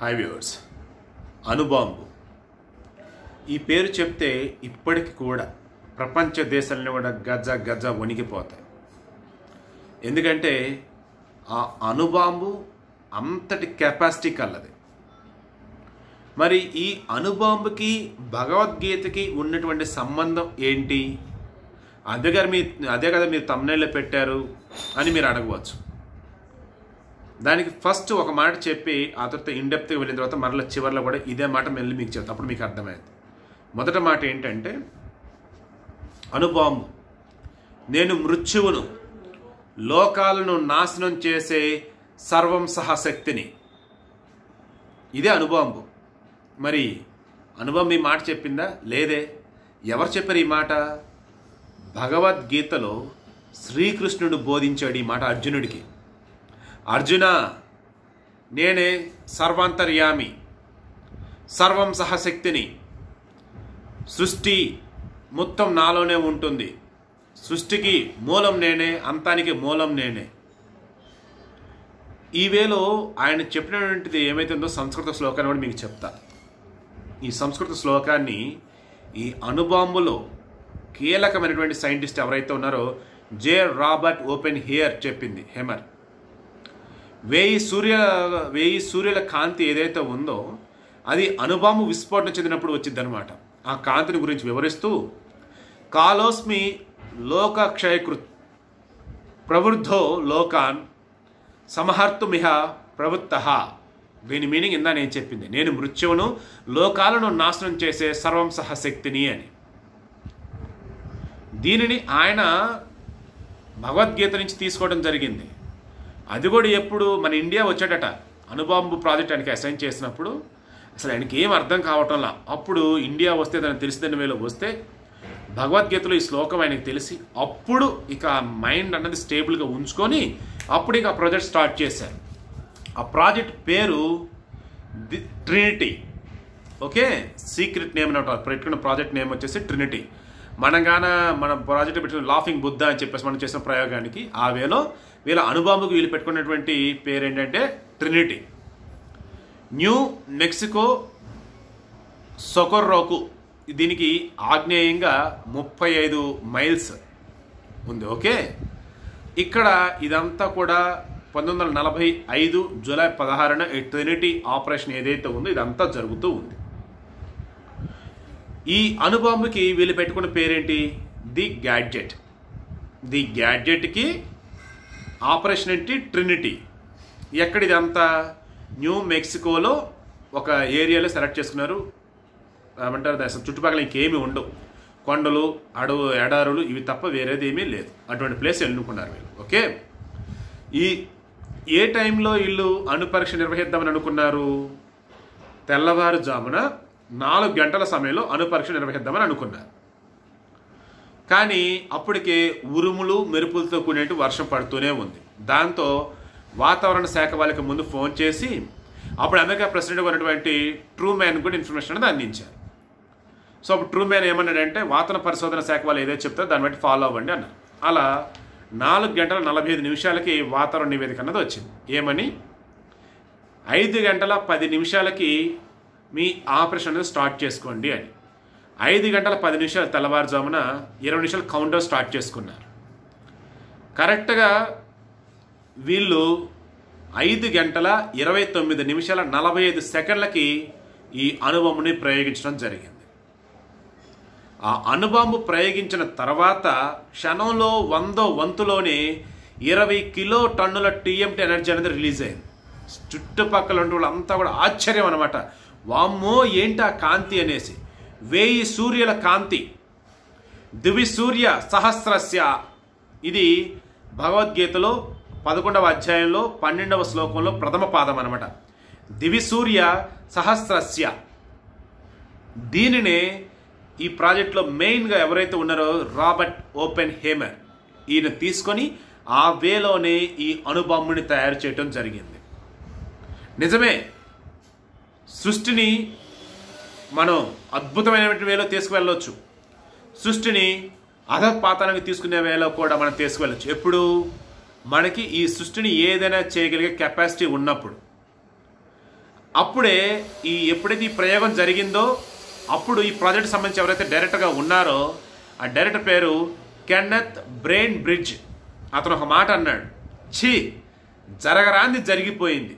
Hi viewers. అణుబాంబు ఈ పేరు చెప్తే ఇప్పటికి కూడా ప్రపంచ దేశాలను కూడా గజ గజ వణికిపోతాయి. ఎందుకంటే ఆ అణుబాంబు అంతటి కెపాసిటీ కలది. మరి ఈ అణుబాంబుకి భగవద్గీతకి ఉన్నటువంటి సంబంధం ఏంటి? అదే కదా మీరు థంబ్నెయిల్లో పెట్టారు అని మీరు అడగవచ్చు. దానికి ఫస్ట్ ఒక మాట చెప్పి ఆ తర్వాత ఇన్డెప్త్గా వెళ్ళిన తర్వాత మరలా చివరిలో కూడా ఇదే మాట మళ్ళీ మీకు చెప్తాను, అప్పుడు మీకు అర్థమైంది. మొదటి మాట ఏంటంటే, అణుబాంబు నేను మృత్యువును లోకాలను నాశనం చేసే సర్వం సహశక్తిని. ఇదే అణుబాంబు. మరి అణుబాంబు ఈ మాట చెప్పిందా? లేదే. ఎవరు చెప్పారు ఈ మాట? భగవద్గీతలో శ్రీకృష్ణుడు బోధించాడు ఈ మాట అర్జునుడికి. అర్జున, నేనే సర్వాంతర్యామి, సర్వం సహశక్తిని. సృష్టి మొత్తం నాలోనే ఉంటుంది. సృష్టికి మూలం నేనే, అంతానికి మూలం నేనే. ఈ వేలో ఆయన చెప్పినటువంటిది ఏమైతే ఉందో సంస్కృత శ్లోకాన్ని కూడా మీకు చెప్తా. ఈ సంస్కృత శ్లోకాన్ని ఈ అణుబాంబులో కీలకమైనటువంటి సైంటిస్ట్ ఎవరైతే ఉన్నారో జే రాబర్ట్ ఓపెన్ హియర్ చెప్పింది. హెమర్ 1000 సూర్యుల కాంతి ఏదైతే ఉందో అది అణుబాంబు విస్ఫోటన చెందినప్పుడు వచ్చింది అనమాట. ఆ కాంతిని గురించి వివరిస్తూ, కాలోస్మి లోకక్షయకృత్ ప్రవృద్ధో లోకాన్ సమహర్తుమిహ ప్రవృత్త. దీని మీనింగ్ ఇందా నేను చెప్పింది. నేను మృత్యువును లోకాలను నాశనం చేసే సర్వం సహశక్తిని అని. దీనిని ఆయన భగవద్గీత నుంచి తీసుకోవడం జరిగింది. అది కూడా ఎప్పుడు మన ఇండియా వచ్చాడట అణుబాంబు ప్రాజెక్ట్ ఆయనకి అసైన్ చేసినప్పుడు. అసలు ఆయనకి ఏం అర్థం కావటంలా. అప్పుడు ఇండియా వస్తే దాన్ని తెలిసిన వేలో వస్తే భగవద్గీతలో ఈ శ్లోకం ఆయనకు తెలిసి అప్పుడు ఇక మైండ్ అన్నది స్టేబుల్గా ఉంచుకొని అప్పుడు ఇక ఆ ప్రాజెక్ట్ స్టార్ట్ చేశారు. ఆ ప్రాజెక్ట్ పేరు ట్రినిటీ. ఓకే, సీక్రెట్ నేమ్ అనమాట. పెట్టుకున్న ప్రాజెక్ట్ నేమ్ వచ్చేసి ట్రినిటీ. మన ప్రాజెక్ట్ పెట్టుకున్న లాఫింగ్ బుద్ధ అని చెప్పేసి మనం చేసిన ప్రయోగానికి ఆ వేలో వీళ్ళ అణుబాంబుకి వీళ్ళు పెట్టుకున్నటువంటి పేరు ఏంటంటే ట్రినిటీ. న్యూ మెక్సికో సొకొర్రోకు దీనికి ఆగ్నేయంగా 35 మైల్స్ ఉంది. ఓకే, ఇక్కడ ఇదంతా కూడా 1945 జూలై 16న ఈ ట్రినిటీ ఆపరేషన్ ఏదైతే ఉందో ఇదంతా జరుగుతూ ఉంది. ఈ అణుబాంబుకి వీళ్ళు పెట్టుకున్న పేరేంటి? The gadget. ది గ్యాడ్జెట్కి ఆపరేషన్ ఏంటి? ట్రినిటీ. ఎక్కడిదంతా? న్యూ మెక్సికోలో ఒక ఏరియాలో సెలెక్ట్ చేసుకున్నారు. ఏమంటారు, అసలు చుట్టుపక్కల ఇంకేమీ ఉండవు, కొండలు, ఎడారులు ఇవి తప్ప వేరేది ఏమీ లేదు. అటువంటి ప్లేస్ ఎన్నుకున్నారు వీళ్ళు. ఓకే, ఏ టైంలో వీళ్ళు అణు పరీక్ష నిర్వహిద్దామని అనుకున్నారు? తెల్లవారుజామున 4 గంటల సమయంలో అణు పరీక్ష నిర్వహిద్దామని అనుకున్నారు. కానీ అప్పటికే ఉరుములు మెరుపులతో కూడినట్టు వర్షం పడుతూనే ఉంది. దాంతో వాతావరణ శాఖ వాళ్ళకి ముందు ఫోన్ చేసి అప్పుడు అమెరికా ప్రెసిడెంట్గా ఉన్నటువంటి ట్రూమ్యాన్ కూడా ఇన్ఫర్మేషన్ అనేది అందించారు. సో అప్పుడు ట్రూమ్యాన్ ఏమన్నాడంటే, వాతావరణ పరిశోధన శాఖ వాళ్ళు ఏదైతే చెప్తారో దాన్ని బట్టి ఫాలో అవ్వండి అన్నారు. అలా 4 గంటల 45 నిమిషాలకి వాతావరణ నివేదిక అన్నది వచ్చింది. ఏమని? 5 గంటల 10 నిమిషాలకి మీ ఆపరేషన్ అనేది స్టార్ట్ చేసుకోండి అని. 5 గంటల 10 నిమిషాలు తెల్లవారుజామున 20 నిమిషాలు కౌంటర్ స్టార్ట్ చేసుకున్నారు. కరెక్ట్గా వీళ్ళు 5 గంటల 29 నిమిషాల 45 సెకండ్లకి ఈ అణుబాంబుని ప్రయోగించడం జరిగింది. ఆ అణుబాంబు ప్రయోగించిన తర్వాత క్షణంలో 100వ వంతులోనే 20 కిలో టన్నుల టీఎంటీ ఎనర్జీ అనేది రిలీజ్ అయింది. చుట్టుపక్కల ఉన్న వాళ్ళంతా కూడా ఆశ్చర్యం అనమాట. వామ్మో ఏంటి ఆ కాంతి అనేసి. 1000 సూర్యుల కాంతి. దివి సూర్య సహస్రస్య. ఇది భగవద్గీతలో 11వ అధ్యాయంలో 12వ శ్లోకంలో ప్రథమ పాదం అనమాట. దివి సూర్య సహస్రస్య. దీనినే ఈ ప్రాజెక్ట్లో మెయిన్గా ఎవరైతే ఉన్నారో రాబర్ట్ ఓపెన్ హేమర్, ఈయన తీసుకొని ఆ వేలోనే ఈ అణుబాంబుని తయారు చేయటం జరిగింది. నిజమే, సృష్టిని మనం అద్భుతమైనటువంటి వేలో తీసుకువెళ్ళవచ్చు. సృష్టిని అధపాతానికి తీసుకునే వేలో కూడా మనం తీసుకువెళ్ళచ్చు. ఎప్పుడు? మనకి ఈ సృష్టిని ఏదైనా చేయగలిగే కెపాసిటీ ఉన్నప్పుడు. అప్పుడే ఎప్పుడైతే ఈ ప్రయోగం జరిగిందో అప్పుడు ఈ ప్రాజెక్ట్ సంబంధించి ఎవరైతే డైరెక్టర్గా ఉన్నారో ఆ డైరెక్టర్ పేరు కెన్నెత్ బ్రెయిన్ బ్రిడ్జ్. అతను ఒక మాట అన్నాడు, ఛీ జరగరాంది జరిగిపోయింది.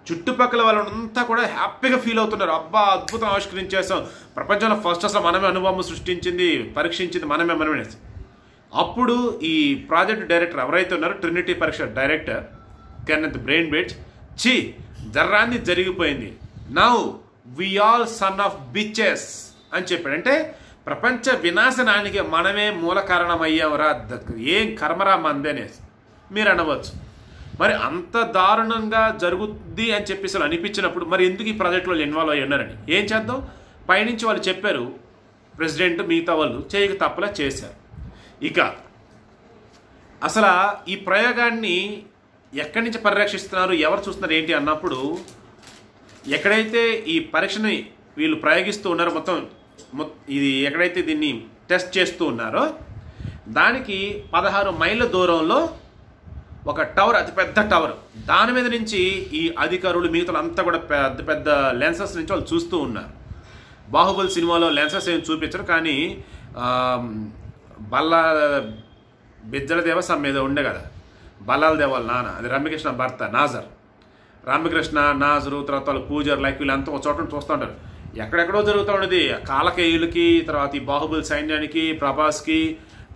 చుట్టుపక్కల వాళ్ళంతా కూడా హ్యాపీగా ఫీల్ అవుతున్నారు, అబ్బా అద్భుతం ఆవిష్కరించేసాం, ప్రపంచంలో ఫస్ట్ అసలు మనమే అనుభవం సృష్టించింది, పరీక్షించింది మనమే. అప్పుడు ఈ ప్రాజెక్ట్ డైరెక్టర్ ఎవరైతే ఉన్నారో ట్రినిటీ పరీక్ష డైరెక్టర్ కెన్నెత్ బ్రెయిన్ బ్రిడ్జ్, ఛీ జర్రాంది జరిగిపోయింది, now we all son of bitches అని చెప్పాడు. అంటే ప్రపంచ వినాశనానికి మనమే మూల కారణం అయ్యామరా, ఏం కర్మరా మందేనేసి మీరు అనవచ్చు. మరి అంత దారుణంగా జరుగుద్ది అని చెప్పేసి అనిపించినప్పుడు మరి ఎందుకు ఈ ప్రాజెక్టులో ఇన్వాల్వ్ అయ్యి ఉన్నారని ఏం చేద్దాం, పైనుంచి వాళ్ళు చెప్పారు, ప్రెసిడెంట్ మిగతా వాళ్ళు చేయక తప్పలా చేశారు. ఇక అసలు ఈ ప్రయోగాన్ని ఎక్కడి నుంచి పరిరక్షిస్తున్నారు, ఎవరు చూస్తున్నారు ఏంటి అన్నప్పుడు, ఎక్కడైతే ఈ పరీక్షని వీళ్ళు ప్రయోగిస్తూ ఉన్నారో మొత్తం ఇది ఎక్కడైతే దీన్ని టెస్ట్ చేస్తూ ఉన్నారో దానికి 16 మైళ్ళ దూరంలో ఒక టవర్, అతిపెద్ద టవర్, దాని మీద నుంచి ఈ అధికారులు మిగతా అంతా కూడా పెద్ద పెద్ద లెన్సెస్ నుంచి వాళ్ళు చూస్తూ ఉన్నారు. బాహుబలి సినిమాలో లెన్సెస్ ఏం చూపించరు, కానీ బిజ్జల దేవస్థానం మీద ఉండే కదా, బల్లాల దేవాల నాన్న, అది రమ్యకృష్ణ భర్త నాజర్, రామకృష్ణ నాజరు, తర్వాత వాళ్ళు పూజారు లైక్ వీళ్ళంతా ఒక చోట చూస్తూ ఉంటారు. ఎక్కడెక్కడో జరుగుతూ ఉండేది, కాలకేయులకి, తర్వాత ఈ బాహుబలి సైన్యానికి, ప్రభాస్కి,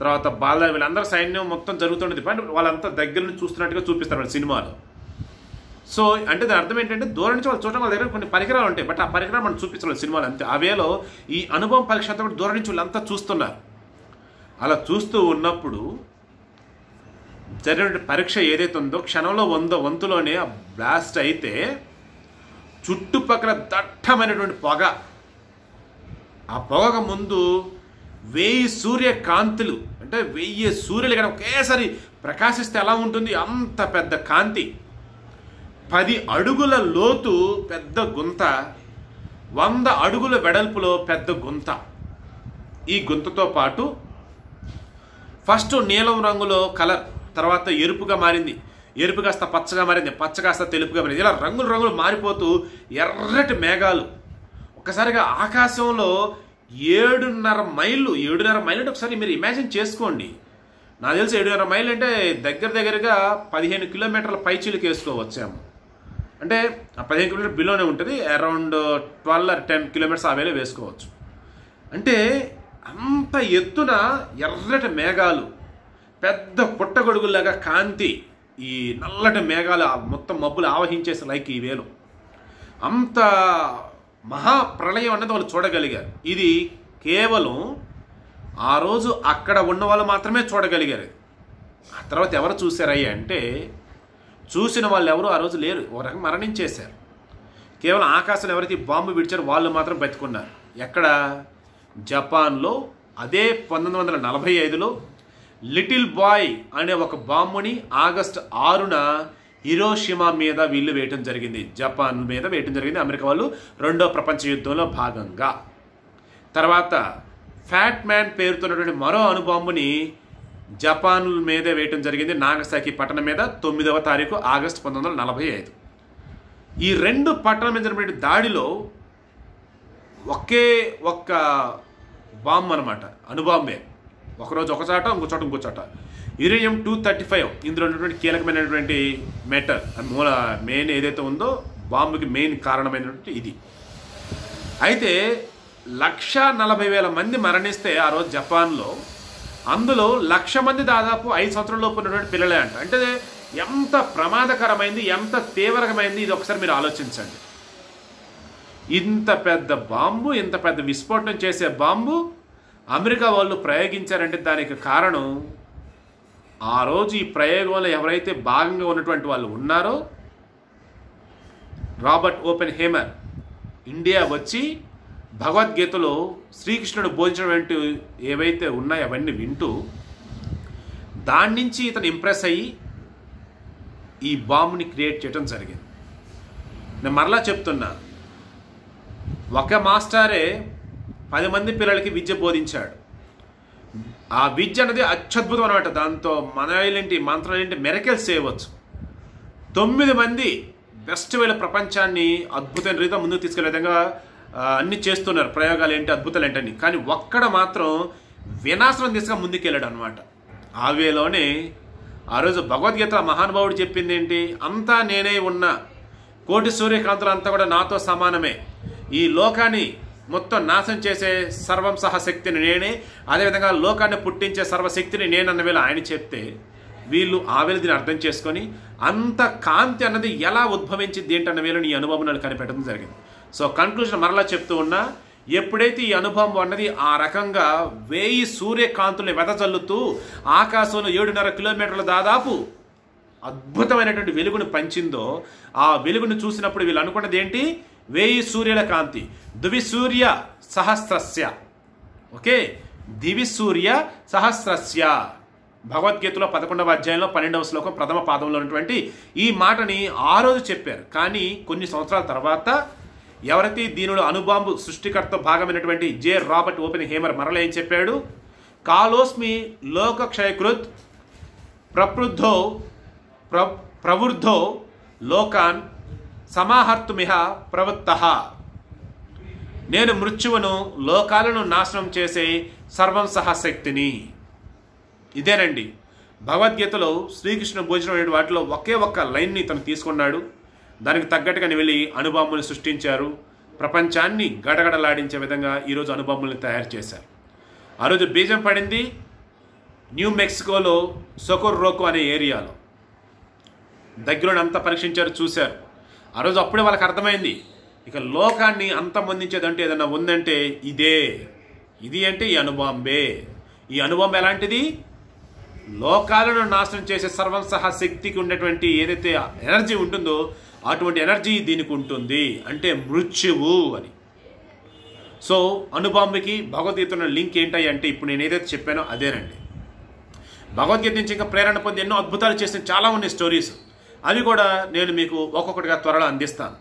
తర్వాత బాల వీళ్ళందరూ సైన్యం మొత్తం జరుగుతుండేది. బట్ వాళ్ళంతా దగ్గర నుంచి చూస్తున్నట్టుగా చూపిస్తారు వాళ్ళ సినిమాలో. సో అంటే దాని అర్థం ఏంటంటే దూరం నుంచి వాళ్ళు చూడడం, వాళ్ళ దగ్గర కొన్ని పరికరాలు ఉంటాయి, బట్ ఆ పరికరాలు మనం చూపించాలి సినిమాలు అంతే. ఆ వేలో ఈ అనుభవం పరీక్ష అంతా కూడా దూరం నుంచి వాళ్ళంతా చూస్తున్నారు. అలా చూస్తూ ఉన్నప్పుడు జరిగిన పరీక్ష ఏదైతే ఉందో క్షణంలో 100 వంతులోనే ఆ బ్లాస్ట్ అయితే చుట్టుపక్కల దట్టమైనటువంటి పొగ, ఆ పొగ ముందు 1000 సూర్యకాంతులు, అంటే 1000 సూర్యులు కానీ ఒకేసారి ప్రకాశిస్తే ఎలా ఉంటుంది అంత పెద్ద కాంతి, 10 అడుగుల లోతు పెద్ద గుంత, 100 అడుగుల వెడల్పులో పెద్ద గుంత. ఈ గుంతతో పాటు ఫస్ట్ నీలం రంగులో కలర్, తర్వాత ఎరుపుగా మారింది, ఎరుపు కాస్త పచ్చగా మారింది, పచ్చ కాస్త తెలుపుగా మారింది, ఇలా రంగులు రంగులు మారిపోతూ ఎర్రటి మేఘాలు ఒక్కసారిగా ఆకాశంలో 7.5 మైళ్ళు. 7.5 మైళ్ళు అంటే ఒకసారి మీరు ఇమాజిన్ చేసుకోండి. నాకు తెలిసి 7.5 మైళ్ళు అంటే దగ్గరగా 15 కిలోమీటర్ల పైచీలకు వేసుకోవచ్చాము. అంటే ఆ 15 కిలోమీటర్ బిలోనే ఉంటుంది, అరౌండ్ 12 or 10 కిలోమీటర్స్ ఆ వేళ వేసుకోవచ్చు. అంటే అంత ఎత్తున ఎర్రటి మేఘాలు, పెద్ద పుట్టగొడుగులాగా కాంతి, ఈ నల్లటి మేఘాలు మొత్తం మబ్బులు ఆవహించేసి లైక్ ఈ వేలు, అంత మహాప్రళయం అన్నది వాళ్ళు చూడగలిగారు. ఇది కేవలం ఆ రోజు అక్కడ ఉన్న వాళ్ళు మాత్రమే చూడగలిగారు. ఆ తర్వాత ఎవరు చూశారయ్యా అంటే చూసిన వాళ్ళు ఎవరు ఆ రోజు లేరు, ఒక రకం మరణించేశారు. కేవలం ఆకాశంలో ఎవరైతే బాంబు విడిచారో వాళ్ళు మాత్రం బతికున్నారు. ఎక్కడ? జపాన్లో. అదే 1945లో లిటిల్ బాయ్ అనే ఒక బాంబుని ఆగస్టు 6న హిరోషిమా మీద వీళ్ళు వేయటం జరిగింది, జపాన్ మీద వేయటం జరిగింది అమెరికా వాళ్ళు రెండో ప్రపంచ యుద్ధంలో భాగంగా. తర్వాత ఫ్యాట్ మ్యాన్ పేరుతున్నటువంటి మరో అణుబాంబుని జపాన్ మీద వేయటం జరిగింది, నాగసాకి పట్టణం మీద 9వ తారీఖు ఆగస్టు 1945. ఈ రెండు పట్టణం మీద జరిగిన దాడిలో ఒకే ఒక్క బాంబు అనమాట, అణుబాంబే. ఒకరోజు ఒక చోట, ఇంకో చోట ఇంకో చోట. యురేనియం 235 ఇందులో ఉన్నటువంటి కీలకమైనటువంటి మెటల్, మూల మెయిన్ ఏదైతే ఉందో బాంబుకి మెయిన్ కారణమైనటువంటి ఇది. అయితే 140,000 మంది మరణిస్తే ఆ రోజు జపాన్లో, అందులో 1,00,000 మంది దాదాపు 5 సంవత్సరాల లోపు ఉన్నటువంటి పిల్లలే అంట. అంటే ఎంత ప్రమాదకరమైంది, ఎంత తీవ్రమైంది, ఇది ఒకసారి మీరు ఆలోచించండి. ఇంత పెద్ద బాంబు, ఇంత పెద్ద విస్ఫోటనం చేసే బాంబు అమెరికా వాళ్ళు ప్రయోగించారంటే దానికి కారణం ఆ రోజు ఈ ప్రయోగంలో ఎవరైతే భాగంగా ఉన్నటువంటి వాళ్ళు ఉన్నారో, రాబర్ట్ ఓపెన్ హేమర్ ఇండియా వచ్చి భగవద్గీతలో శ్రీకృష్ణుడు బోధించినటువంటి ఏవైతే ఉన్నాయో అవన్నీ వింటూ దాని నుంచి ఇతను ఇంప్రెస్ అయ్యి ఈ బాంబుని క్రియేట్ చేయడం జరిగింది. నేను మరలా చెప్తున్నా, ఒక మాస్టరే 10 మంది పిల్లలకి విద్య బోధించాడు. ఆ విద్య అనేది అత్యద్భుతం అనమాట. దాంతో మనలేంటి మంత్రాలేంటి మెరకల్స్ చేయవచ్చు. 9 మంది బెస్ట్ వేళ ప్రపంచాన్ని అద్భుతమైన రీతిలో ముందుకు తీసుకెళ్లే విధంగా అన్ని చేస్తున్నారు, ప్రయోగాలు ఏంటి, అద్భుతాలు ఏంటని. కానీ ఒక్కడ మాత్రం వినాశనం దిశగా ముందుకెళ్ళాడు అనమాట. ఆ వేలోనే ఆ రోజు భగవద్గీత మహానుభావుడు చెప్పింది ఏంటి, అంతా నేనే ఉన్నా, కోటి సూర్యకాంతులు అంతా కూడా నాతో సమానమే, ఈ లోకాన్ని మొత్తం నాశనం చేసే సర్వం సహశక్తిని నేనే, అదేవిధంగా లోకాన్ని పుట్టించే సర్వశక్తిని నేనన్న వేళ ఆయన చెప్తే వీళ్ళు ఆ వేళ దీన్ని అర్థం చేసుకొని అంత కాంతి అన్నది ఎలా ఉద్భవించింది ఏంటన్న వేళ ఈ అనుభవం కనిపెట్టడం జరిగింది. సో కన్క్లూజన్ మరలా చెప్తూ ఉన్నా, ఎప్పుడైతే ఈ అనుభవం అన్నది ఆ రకంగా 1000 సూర్యకాంతుల్ని వెదజల్లుతూ ఆకాశంలో 7.5 కిలోమీటర్ల దాదాపు అద్భుతమైనటువంటి వెలుగును పంచిందో, ఆ వెలుగును చూసినప్పుడు వీళ్ళు అనుకున్నది ఏంటి, 1000 సూర్యుల కాంతి, దివి సూర్య సహస్రస్య. ఓకే, దివి సూర్య సహస్రస్య భగవద్గీతలో 11వ అధ్యాయంలో 12వ శ్లోకం ప్రథమ పాదంలో ఉన్నటువంటి ఈ మాటని ఆ రోజు చెప్పారు. కానీ కొన్ని సంవత్సరాల తర్వాత ఎవరైతే దీనిలో అణుబాంబు సృష్టికర్త భాగమైనటువంటి జే రాబర్ట్ ఓపెన్ హేమర్ మరలా ఏం చెప్పాడు, కాలోస్మి లోకక్షయకృత్ ప్రవృద్ధో లోకాన్ సమాహర్తుమిహ ప్రవృత్తః. నేను మృత్యువును, లోకాలను నాశనం చేసే సర్వం సహశక్తిని. ఇదేనండి భగవద్గీతలో శ్రీకృష్ణ భోజనం అనే వాటిలో ఒకే ఒక్క లైన్ని తను తీసుకున్నాడు. దానికి తగ్గట్టుగా వెళ్ళి అణుబాంబుల్ని సృష్టించారు. ప్రపంచాన్ని గడగడలాడించే విధంగా ఈరోజు అణుబాంబుల్ని తయారు చేశారు. ఆ రోజు బీజం పడింది న్యూ మెక్సికోలో సొకొర్రోకో అనే ఏరియాలో. దగ్గరని అంతా పరీక్షించారు, చూశారు. ఆ రోజు అప్పుడే వాళ్ళకి అర్థమైంది, ఇక లోకాన్ని అంతమొందించేదంటే ఏదన్నా ఉందంటే ఇది అంటే ఈ అణుబాంబే. ఈ అణుబాంబు ఎలాంటిది, లోకాలను నాశనం చేసే సర్వం సహా శక్తికి ఉండేటువంటి ఏదైతే ఎనర్జీ ఉంటుందో అటువంటి ఎనర్జీ దీనికి ఉంటుంది, అంటే మృత్యువు అని. సో అణుబాంబుకి భగవద్గీతలో లింక్ ఏంటి అంటే ఇప్పుడు నేను ఏదైతే చెప్పానో అదేనండి. భగవద్గీత నుంచి ఇంకా ప్రేరణ పొంది ఎన్నో అద్భుతాలు చేసిన చాలా ఉన్నాయి స్టోరీస్. అవి కూడా నేను మీకు ఒక్కొక్కటిగా త్వరలో అందిస్తాను.